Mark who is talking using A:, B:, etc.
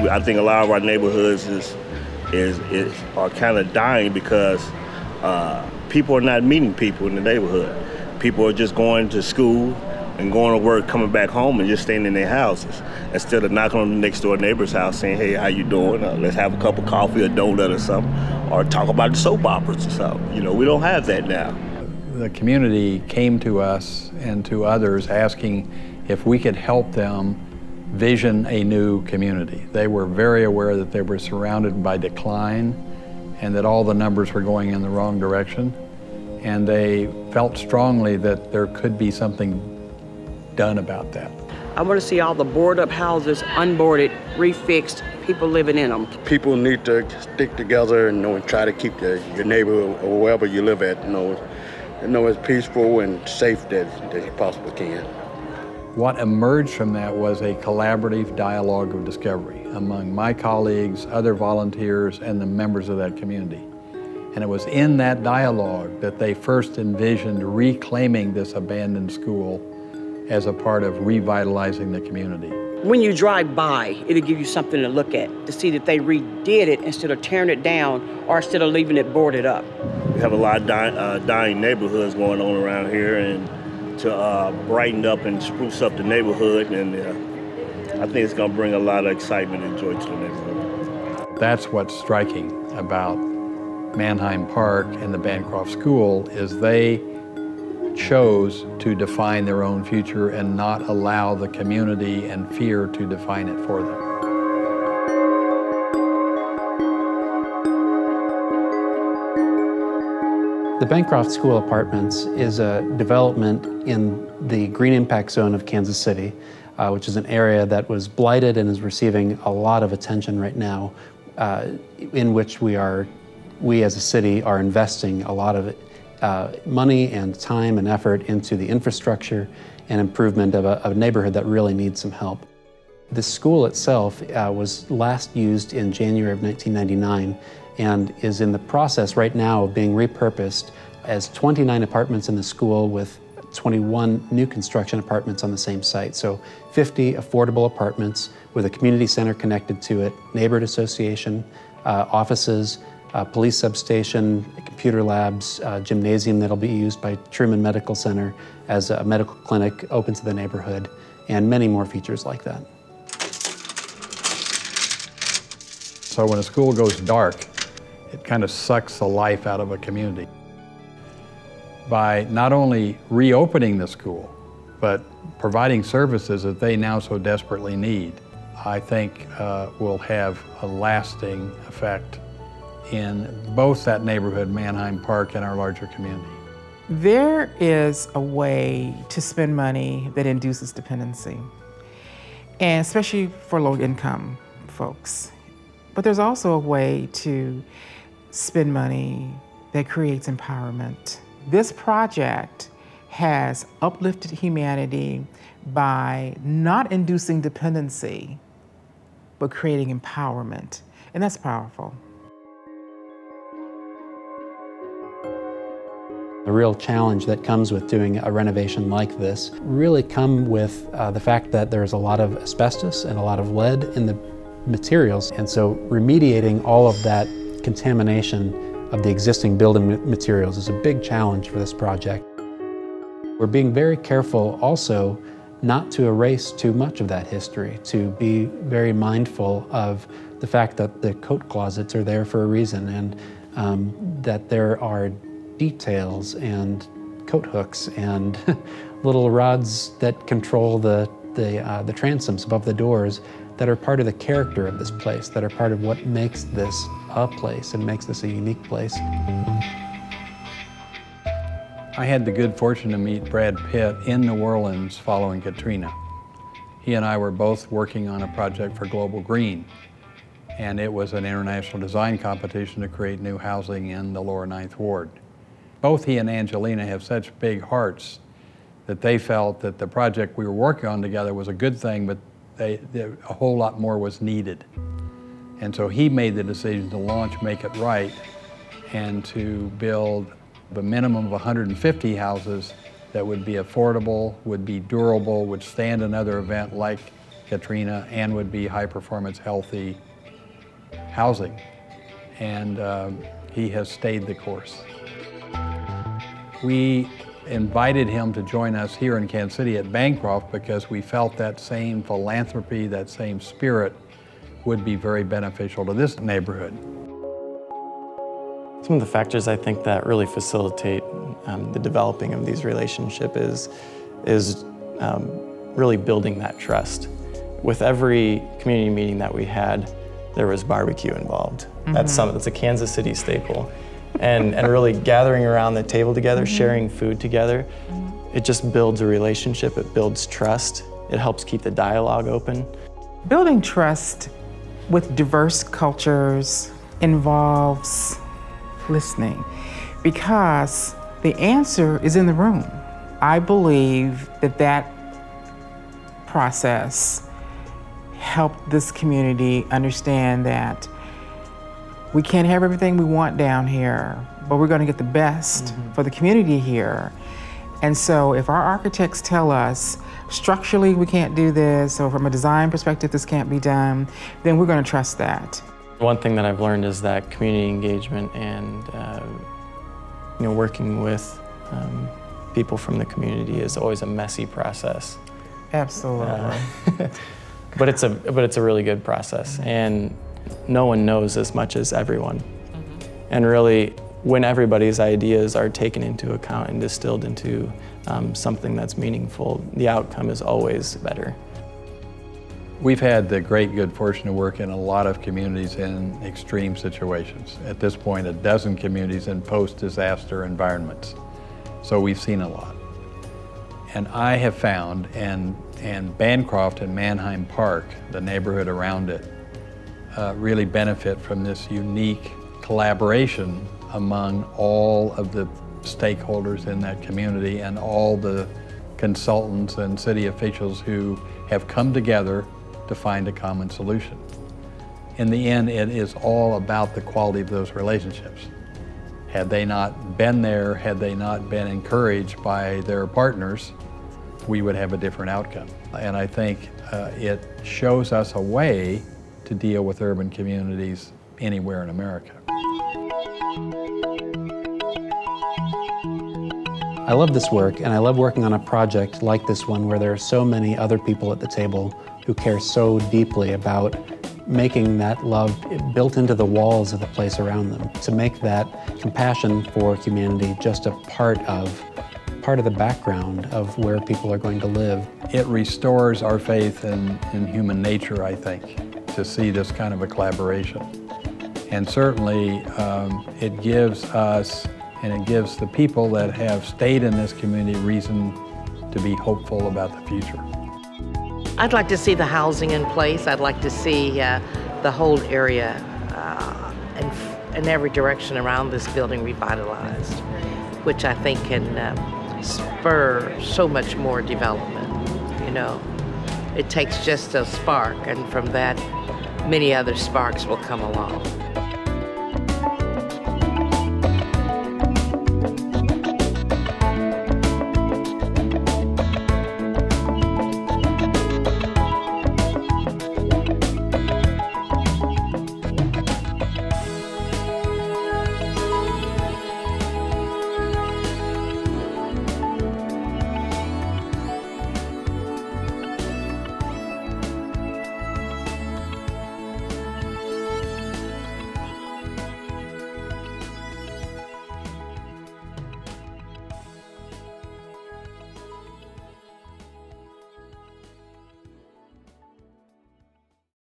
A: I think a lot of our neighborhoods are kind of dying because people are not meeting people in the neighborhood. People are just going to school and going to work, coming back home and just staying in their houses instead of knocking on the next door neighbor's house saying, hey, how you doing? Let's have a cup of coffee or donut or something, or talk about the soap operas or something. You know, we don't have that now.
B: The community came to us and to others asking if we could help them vision a new community. They were very aware that they were surrounded by decline and that all the numbers were going in the wrong direction. And they felt strongly that there could be something done about that.
C: I want to see all the boarded up houses unboarded, refixed, people living in them.
D: People need to stick together and, and try to keep your neighborhood or wherever you live at, as peaceful and safe as you possibly can.
B: What emerged from that was a collaborative dialogue of discovery among my colleagues, other volunteers, and the members of that community. And it was in that dialogue that they first envisioned reclaiming this abandoned school as a part of revitalizing the community.
C: When you drive by, it'll give you something to look at, to see that they redid it instead of tearing it down or instead of leaving it boarded up.
A: We have a lot of dying neighborhoods going on around here, and to brighten up and spruce up the neighborhood, and I think it's going to bring a lot of excitement and joy to the neighborhood.
B: That's what's striking about Mannheim Park and the Bancroft School is they chose to define their own future and not allow the community and fear to define it for them.
E: The Bancroft School Apartments is a development in the Green Impact Zone of Kansas City, which is an area that was blighted and is receiving a lot of attention right now, in which we as a city are investing a lot of money and time and effort into the infrastructure and improvement of a neighborhood that really needs some help. The school itself was last used in January of 1999 and is in the process right now of being repurposed as 29 apartments in the school with 21 new construction apartments on the same site. So 50 affordable apartments with a community center connected to it, neighborhood association, offices, police substation, computer labs, gymnasium that'll be used by Truman Medical Center as a medical clinic open to the neighborhood, and many more features like that.
B: So when a school goes dark, it kind of sucks the life out of a community. By not only reopening the school, but providing services that they now so desperately need, I think will have a lasting effect in both that neighborhood, Mannheim Park, and our larger community.
F: There is a way to spend money that induces dependency, and especially for low-income folks. But there's also a way to spend money that creates empowerment. This project has uplifted humanity by not inducing dependency, but creating empowerment, and that's powerful.
E: The real challenge that comes with doing a renovation like this really come with the fact that there's a lot of asbestos and a lot of lead in the materials, and so remediating all of that contamination of the existing building materials is a big challenge for this project. We're being very careful also not to erase too much of that history, to be very mindful of the fact that the coat closets are there for a reason, and that there are details and coat hooks and little rods that control the transoms above the doors that are part of the character of this place, that are part of what makes this a place and makes this a unique place.
B: I had the good fortune to meet Brad Pitt in New Orleans following Katrina. He and I were both working on a project for Global Green, and it was an international design competition to create new housing in the lower Ninth Ward. Both he and Angelina have such big hearts that they felt that the project we were working on together was a good thing, but a whole lot more was needed. And so he made the decision to launch Make It Right and to build a minimum of 150 houses that would be affordable, would be durable, would stand another event like Katrina and would be high-performance, healthy housing. And he has stayed the course. We invited him to join us here in Kansas City at Bancroft because we felt that same philanthropy, that same spirit would be very beneficial to this neighborhood.
G: Some of the factors I think that really facilitate the developing of these relationships is really building that trust. With every community meeting that we had, there was barbecue involved. Mm-hmm. That's a Kansas City staple. And really gathering around the table together, mm-hmm. sharing food together, it just builds a relationship, it builds trust, it helps keep the dialogue open.
F: Building trust with diverse cultures involves listening, because the answer is in the room. I believe that process helped this community understand that we can't have everything we want down here, but we're going to get the best mm-hmm. for the community here. And so if our architects tell us structurally we can't do this, or from a design perspective this can't be done, then we're going to trust that.
G: One thing that I've learned is that community engagement and working with people from the community is always a messy process.
F: Absolutely.
G: But it's a really good process, and no one knows as much as everyone. Mm-hmm. And really, when everybody's ideas are taken into account and distilled into something that's meaningful, the outcome is always better.
B: We've had the great good fortune to work in a lot of communities in extreme situations. At this point, 12 communities in post-disaster environments. So we've seen a lot. And I have found, and Bancroft and Manheim Park, the neighborhood around it, really benefit from this unique collaboration among all of the stakeholders in that community and all the consultants and city officials who have come together to find a common solution. In the end, it is all about the quality of those relationships. Had they not been there, had they not been encouraged by their partners, we would have a different outcome. And I think it shows us a way to deal with urban communities anywhere in America.
E: I love this work, and I love working on a project like this one where there are so many other people at the table who care so deeply about making that love built into the walls of the place around them, to make that compassion for humanity just a part of the background of where people are going to live.
B: It restores our faith in human nature, I think, to see this kind of a collaboration. And certainly it gives us, and it gives the people that have stayed in this community reason to be hopeful about the future.
H: I'd like to see the housing in place. I'd like to see the whole area in every direction around this building revitalized, which I think can spur so much more development. It takes just a spark, and from that, many other sparks will come along.